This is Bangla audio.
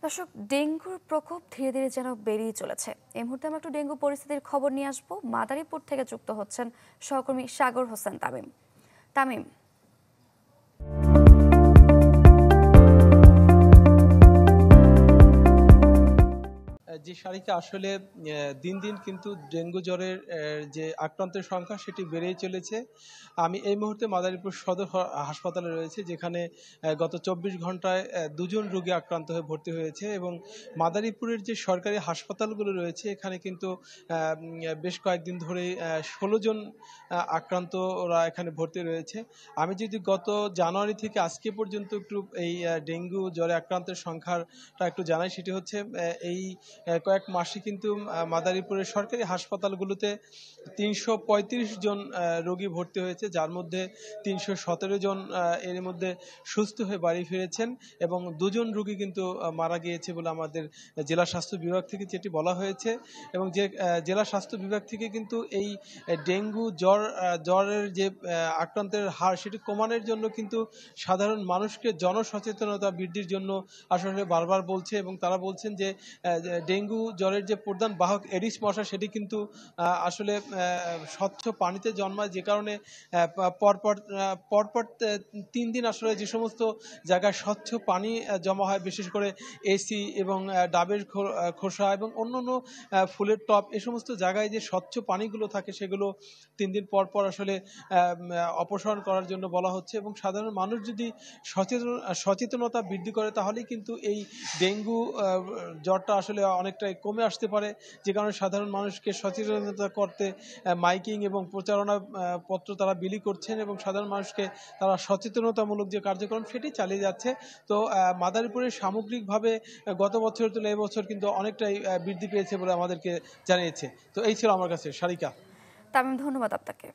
দর্শক, ডেঙ্গুর প্রকোপ ধীরে ধীরে যেন বেড়েই চলেছে। এই মুহূর্তে আমরা একটু ডেঙ্গু পরিস্থিতির খবর নিয়ে আসবো। মাদারীপুর থেকে যুক্ত হচ্ছেন সহকর্মী সাগর হোসেন তামিম। তামিম, জি সারিকা, আসলে দিন দিন কিন্তু ডেঙ্গু জ্বরের যে আক্রান্তের সংখ্যা সেটি বেড়েই চলেছে। আমি এই মুহূর্তে মাদারীপুর সদর হাসপাতালে রয়েছে, যেখানে গত ২৪ ঘন্টায় দুজন রোগী আক্রান্ত হয়ে ভর্তি হয়েছে এবং মাদারীপুরের যে সরকারি হাসপাতালগুলো রয়েছে এখানে কিন্তু বেশ কয়েকদিন ধরেই ১৬ জন আক্রান্ত ওরা এখানে ভর্তি রয়েছে। আমি যদি গত জানুয়ারি থেকে আজকে পর্যন্ত একটু এই ডেঙ্গু জ্বরে আক্রান্তের সংখ্যাটা একটু জানাই, সেটি হচ্ছে এই কয়েক মাসে কিন্তু মাদারীপুরের সরকারি হাসপাতালগুলোতে ৩৩৫ জন রোগী ভর্তি হয়েছে, যার মধ্যে ৩১৭ জন এর মধ্যে সুস্থ হয়ে বাড়ি ফিরেছেন এবং দুজন রোগী কিন্তু মারা গিয়েছে বলে আমাদের জেলা স্বাস্থ্য বিভাগ থেকে যেটি বলা হয়েছে। এবং যে জেলা স্বাস্থ্য বিভাগ থেকে কিন্তু এই ডেঙ্গু জ্বরের যে আক্রান্তের হার সেটি কমানোর জন্য কিন্তু সাধারণ মানুষকে জনসচেতনতা বৃদ্ধির জন্য আসলে বারবার বলছে এবং তারা বলছেন যে ডেঙ্গু জ্বরের যে প্রধান বাহক এডিস মশা সেটি কিন্তু আসলে স্বচ্ছ পানিতে জন্মায়, যে কারণে পরপর ৩ দিন আসলে যে সমস্ত জায়গায় স্বচ্ছ পানি জমা হয়, বিশেষ করে এসি এবং ডাবের খোসা এবং অন্যান্য ফুলের টব, এ সমস্ত জায়গায় যে স্বচ্ছ পানিগুলো থাকে সেগুলো ৩ দিন পর আসলে অপসারণ করার জন্য বলা হচ্ছে। এবং সাধারণ মানুষ যদি সচেতনতা বৃদ্ধি করে তাহলেই কিন্তু এই ডেঙ্গু জ্বরটা আসলে অনেকটাই কমে আসতে পারে, যে কারণে সাধারণ মানুষকে সচেতনতা করতে মাইকিং এবং প্রচারণা পত্র তারা বিলি করছেন এবং সাধারণ মানুষকে তারা সচেতনতামূলক যে কার্যক্রম সেটি চালিয়ে যাচ্ছে। তো মাদারীপুরে সামগ্রিকভাবে গত বছরের তুলনায় এবছর কিন্তু অনেকটাই বৃদ্ধি পেয়েছে বলে আমাদেরকে জানিয়েছে। তো এই ছিল আমার কাছে সারিকা। তামিম, ধন্যবাদ আপনাকে।